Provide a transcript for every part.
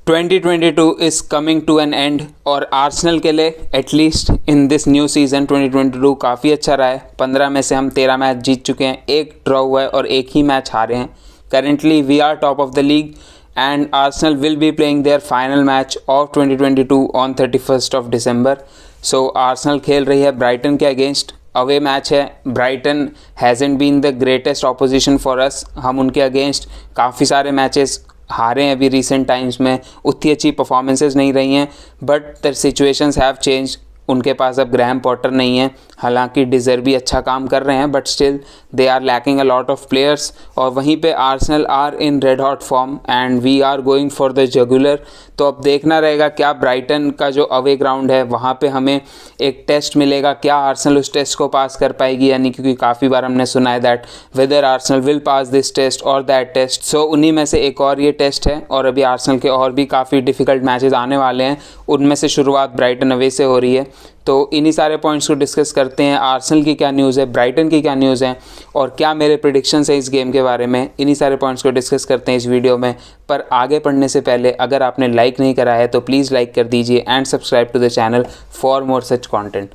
2022 is coming to an end और Arsenal के लिए at least in this new season 2022 काफ़ी अच्छा रहा है। 15 में से हम 13 मैच जीत चुके हैं, एक ड्रॉ हुआ है और एक ही मैच हारे हैं। Currently we are top of the league and Arsenal will be playing their final match of 2022 on 31st of December. So Arsenal खेल रही है ब्राइटन के अगेंस्ट। अवे मैच है। Brighton hasn't been the greatest opposition for us. हम उनके against काफ़ी सारे matches हारे हैं अभी रिसेंट टाइम्स में, उतनी अच्छी परफॉर्मेंसेस नहीं रही हैं, but the situations have change. उनके पास अब ग्रैहम पॉटर नहीं है, हालांकि डिज़र्व भी अच्छा काम कर रहे हैं, but still they are lacking a lot of players. और वहीं पे Arsenal are in red hot form and we are going for the jugular. तो अब देखना रहेगा क्या ब्राइटन का जो अवे ग्राउंड है वहाँ पे हमें एक टेस्ट मिलेगा, क्या आर्सेनल उस टेस्ट को पास कर पाएगी यानी, क्योंकि काफ़ी बार हमने सुना है that whether Arsenal will pass this test और दैट टेस्ट। सो उन्हीं में से एक और ये टेस्ट है और अभी आर्सेनल के और भी काफ़ी डिफ़िकल्ट मैचेस आने वाले हैं, उनमें से शुरुआत ब्राइटन अवे से हो रही है। तो इन्हीं सारे पॉइंट्स को डिस्कस करते हैं। आर्सेनल की क्या न्यूज़ है, ब्राइटन की क्या न्यूज़ है और क्या मेरे प्रेडिक्शंस हैं इस गेम के बारे में, इन्हीं सारे पॉइंट्स को डिस्कस करते हैं इस वीडियो में। पर आगे बढ़ने से पहले अगर आपने लाइक नहीं करा है तो प्लीज़ लाइक कर दीजिए and subscribe to the channel for more such content.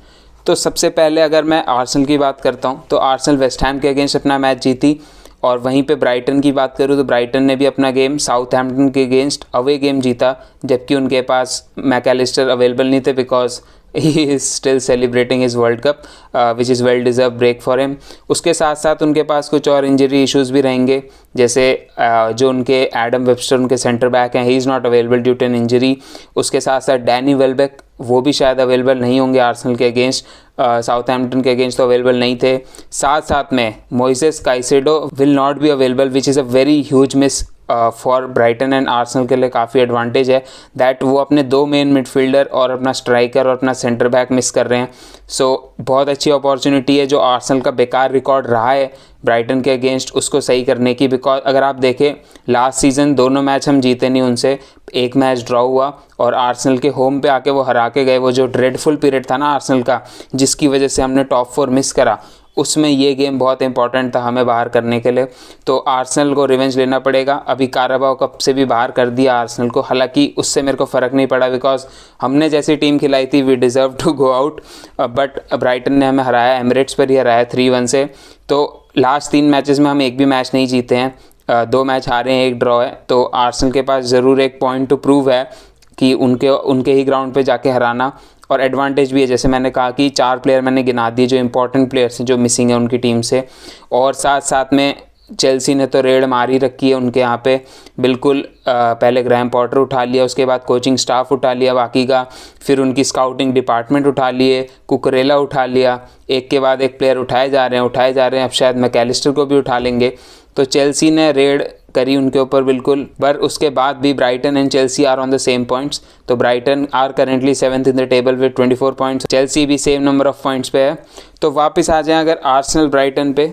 तो सबसे पहले अगर मैं आर्सेनल की बात करता हूँ तो आर्सेनल वेस्ट हैम के अगेंस्ट अपना मैच जीती। और वहीं पे ब्राइटन की बात करूँ तो ब्राइटन ने भी अपना गेम साउथहैम्पटन के अगेंस्ट अवे गेम जीता, जबकि उनके पास मैकएलिस्टर अवेलेबल नहीं थे because he is still celebrating his World Cup, which is well deserved break for him। उसके साथ साथ उनके पास कुछ और इंजरी इश्यूज भी रहेंगे, जैसे जो उनके एडम वेबस्टर उनके सेंटर बैक हैं, he is not available due to an injury. उसके साथ साथ डैनी वेलबेक वो भी शायद अवेलेबल नहीं होंगे आर्सेनल के अगेंस्ट, साउथहैम्पटन के अगेंस्ट तो अवेलेबल नहीं थे। साथ साथ में Moises Caicedo will not be available, which is a very huge miss for Brighton and Arsenal के लिए काफ़ी एडवांटेज है दैट वो अपने दो मेन मिडफील्डर और अपना स्ट्राइकर और अपना सेंटर बैक मिस कर रहे हैं। सो बहुत अच्छी अपॉर्चुनिटी है जो आर्सेनल का बेकार रिकॉर्ड रहा है ब्राइटन के अगेंस्ट उसको सही करने की। बिकॉज अगर आप देखें लास्ट सीज़न दोनों मैच हम जीते नहीं उनसे, एक मैच ड्रॉ हुआ और आर्सेनल के होम पे आके वो हरा के गए। वो जो ड्रेडफुल पीरियड था ना आर्सेनल का, जिसकी वजह से हमने टॉप 4 मिस करा, उसमें ये गेम बहुत इंपॉर्टेंट था हमें बाहर करने के लिए। तो आर्सेनल को रिवेंज लेना पड़ेगा। अभी काराबाओ कप से भी बाहर कर दिया आर्सेनल को, हालांकि उससे मेरे को फ़र्क नहीं पड़ा बिकॉज हमने जैसी टीम खिलाई थी we deserve to go out, but Brighton ने हमें हराया, एमिरेट्स पर ही हराया 3-1 से। तो लास्ट 3 मैचेस में हम एक भी मैच नहीं जीते हैं, 2 मैच हारे हैं, 1 ड्रॉ है। तो आर्सेनल के पास ज़रूर एक पॉइंट टू प्रूव है कि उनके ही ग्राउंड पे जाके हराना, और एडवांटेज भी है। जैसे मैंने कहा कि 4 प्लेयर मैंने गिना दिए जो इंपॉर्टेंट प्लेयर्स हैं जो मिसिंग है उनकी टीम से। और साथ साथ में चेल्सी ने तो रेड मार ही रखी है उनके यहाँ पे बिल्कुल। पहले ग्रैहम पॉटर उठा लिया, उसके बाद कोचिंग स्टाफ उठा लिया बाकी का, फिर उनकी स्काउटिंग डिपार्टमेंट उठा लिए, कुकरेला उठा लिया, एक के बाद एक प्लेयर उठाए जा रहे हैं। अब शायद मैकएलिस्टर को भी उठा लेंगे। तो चेल्सी ने रेड करी उनके ऊपर बिल्कुल, पर उसके बाद भी Brighton and Chelsea are on the same points. तो Brighton are currently 7th in the table with 24 points, Chelsea भी सेम नंबर ऑफ पॉइंट्स पे है। तो वापस आ जाएं अगर आर्सेनल ब्राइटन पे,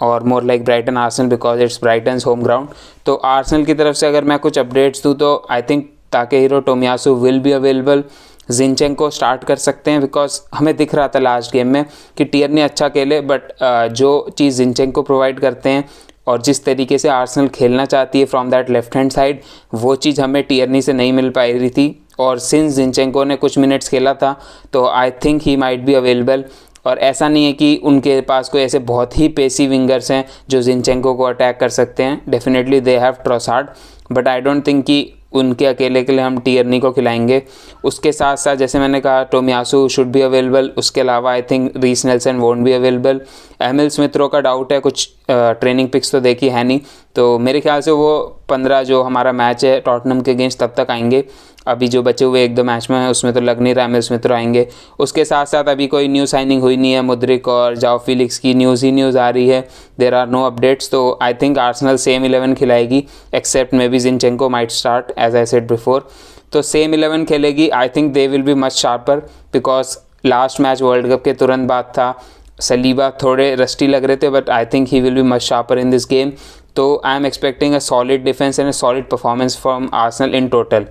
और more like Brighton Arsenal because it's Brighton's home ground. तो आर्सेनल की तरफ से अगर मैं कुछ अपडेट्स दूँ तो I think Takehiro Tomiyasu will be available. Zinchenko start कर सकते हैं बिकॉज हमें दिख रहा था लास्ट गेम में कि टियरनी अच्छा खेले, बट जो चीज़ जिनचेंको प्रोवाइड करते हैं और जिस तरीके से आर्सेनल खेलना चाहती है from that left hand side, वो चीज़ हमें टियरनी से नहीं मिल पाई रही थी। और सिंस जिनचेंको ने कुछ मिनट्स खेला था तो I think he might be available. और ऐसा नहीं है कि उनके पास कोई ऐसे बहुत ही पेसी विंगर्स हैं जो जिनचेंको को अटैक कर सकते हैं। Definitely they have Trossard, but I don't think कि उनके अकेले के लिए हम टियरनी को खिलाएंगे। उसके साथ साथ जैसे मैंने कहा टोमियासु शुड बी अवेलेबल। उसके अलावा I think Reiss Nelson won't be available. Emile Smith Rowe का डाउट है, कुछ ट्रेनिंग पिक्स तो देखी है नहीं, तो मेरे ख्याल से वो 15 जो हमारा मैच है टॉटनम के अगेंस्ट तब तक आएंगे। अभी जो बचे हुए 1-2 मैच में है उसमें तो लग नहीं रहा एमिल स्मिथ रो आएंगे। उसके साथ साथ अभी कोई न्यू साइनिंग हुई नहीं है, मुद्रिक और जाओ फिलिक्स की न्यूज़ आ रही है, देयर आर नो अपडेट्स। तो आई थिंक आर्सेनल सेम 11 खिलाएगी except maybe Zinchenko might start as I said before. तो सेम 11 खेलेगी। I think they will be much sharper because last match World Cup के तुरंत बाद था। Saliba थोड़े rusty लग रहे थे, but I think he will be much sharper in this game. तो I am expecting a solid defence and a solid performance from Arsenal in total.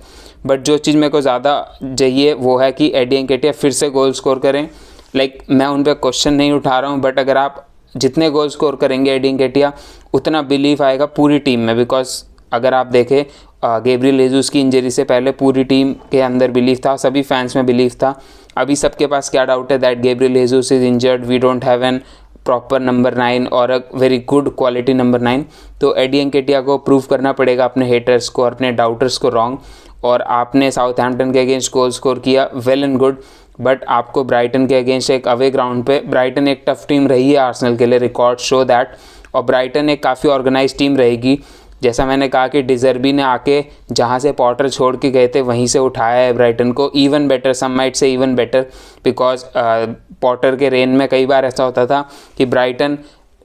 But जो चीज़ मेरे को ज़्यादा चाहिए वो है कि एडी एनकेटिया फिर से गोल स्कोर करें। मैं उन पर क्वेश्चन नहीं उठा रहा हूँ, बट अगर आप जितने गोल स्कोर करेंगे एडी एनकेटिया उतना बिलीव आएगा पूरी टीम में, बिकॉज अगर आप देखें गैब्रियल जेसूस की इंजरी से पहले पूरी टीम के अंदर बिलीव था, सभी फैंस में बिलीव था। अभी सबके पास क्या डाउट है that Gabriel Jesus is injured, we don't have an proper number 9 और a very good quality number 9। तो एडी एनकेटिया को प्रूव करना पड़ेगा अपने हेटर्स को और अपने डाउटर्स को रॉन्ग। और आपने साउथहैम्पटन के अगेंस्ट गोल स्कोर किया, वेल एंड गुड, बट आपको ब्राइटन के अगेंस्ट एक अवे ग्राउंड पे, ब्राइटन एक टफ टीम रही है आर्सेनल के लिए, रिकॉर्ड शो दैट। और ब्राइटन एक काफ़ी ऑर्गेनाइज टीम रहेगी। जैसा मैंने कहा कि डिजर्बी ने आके जहाँ से पॉटर छोड़ के गए थे वहीं से उठाया है ब्राइटन को, even better, some might say even better, because Potter के रेन में कई बार ऐसा होता था कि ब्राइटन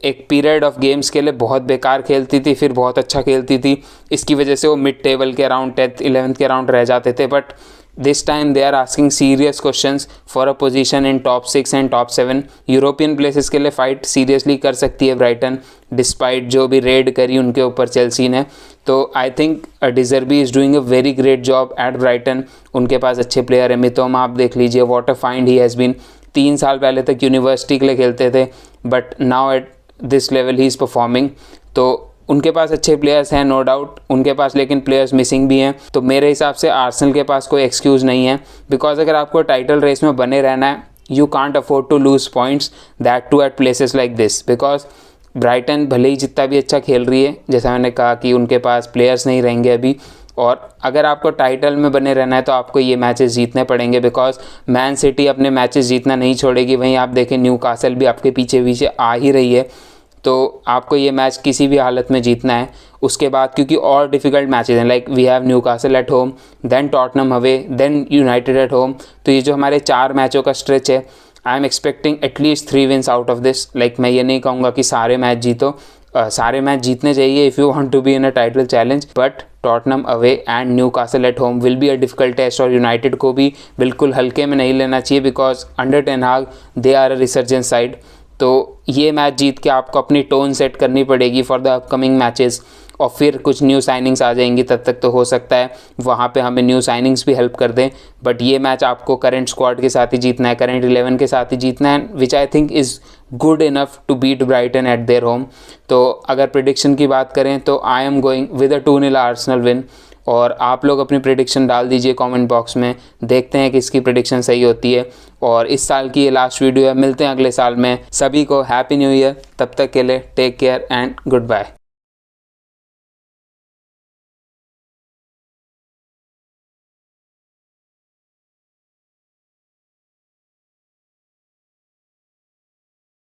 एक पीरियड ऑफ गेम्स के लिए बहुत बेकार खेलती थी, फिर बहुत अच्छा खेलती थी। इसकी वजह से वो मिड टेबल के अराउंड 10th 11th के अराउंड रह जाते थे। But this time they are asking serious questions for a position in top 6 and top 7। European places के लिए फाइट सीरियसली कर सकती है ब्राइटन, डिस्पाइट जो भी रेड करी उनके ऊपर चेल्सी ने। तो I think De Zerbi is doing a very great job at Brighton. उनके पास अच्छे प्लेयर है, मितोमा आप देख लीजिए, what a find he has been. 3 साल पहले तक यूनिवर्सिटी के लिए खेलते थे, but now at this level he is performing. तो उनके पास अच्छे प्लेयर्स हैं, नो डाउट, उनके पास लेकिन प्लेयर्स मिसिंग भी हैं। तो मेरे हिसाब से आर्सेनल के पास कोई एक्सक्यूज़ नहीं है, बिकॉज अगर आपको टाइटल रेस में बने रहना है, you can't afford to lose points, that too at places like this. Because Brighton भले ही जितना भी अच्छा खेल रही है, जैसा मैंने कहा कि उनके पास प्लेयर्स नहीं रहेंगे अभी, और अगर आपको टाइटल में बने रहना है तो आपको ये मैचेस जीतने पड़ेंगे, बिकॉज मैन सिटी अपने मैचेस जीतना नहीं छोड़ेगी। वहीं आप देखें न्यूकासल भी आपके पीछे पीछे आ ही रही है। तो आपको ये मैच किसी भी हालत में जीतना है। उसके बाद क्योंकि और डिफिकल्ट मैचेस हैं, like we have Newcastle at home, then Tottenham away, then United at home. तो ये जो हमारे 4 मैचों का स्ट्रेच है, I am expecting at least 3 wins out of this. Like मैं ये नहीं कहूँगा कि सारे मैच जीतो, सारे मैच जीतने चाहिए if you want to be in a title challenge, but Tottenham away and Newcastle at home will be a difficult test. और यूनाइटेड को भी बिल्कुल हल्के में नहीं लेना चाहिए, because under Ten Hag they are a resurgence side. तो ये मैच जीत के आपको अपनी टोन सेट करनी पड़ेगी फॉर द अपकमिंग मैचेस, और फिर कुछ न्यू साइनिंग्स आ जाएंगी। तब तक तो हो सकता है वहाँ पे हमें न्यू साइनिंग्स भी हेल्प कर दें, बट ये मैच आपको करंट स्क्वाड के साथ ही जीतना है, करंट 11 के साथ ही जीतना है, which I think is good enough to beat Brighton at their home. तो अगर प्रेडिक्शन की बात करें तो I am going with a 2-0 Arsenal win. और आप लोग अपनी प्रेडिक्शन डाल दीजिए कमेंट बॉक्स में, देखते हैं कि इसकी प्रेडिक्शन सही होती है। और इस साल की ये लास्ट वीडियो है, मिलते हैं अगले साल में। सभी को हैप्पी न्यू ईयर, तब तक के लिए take care and good bye.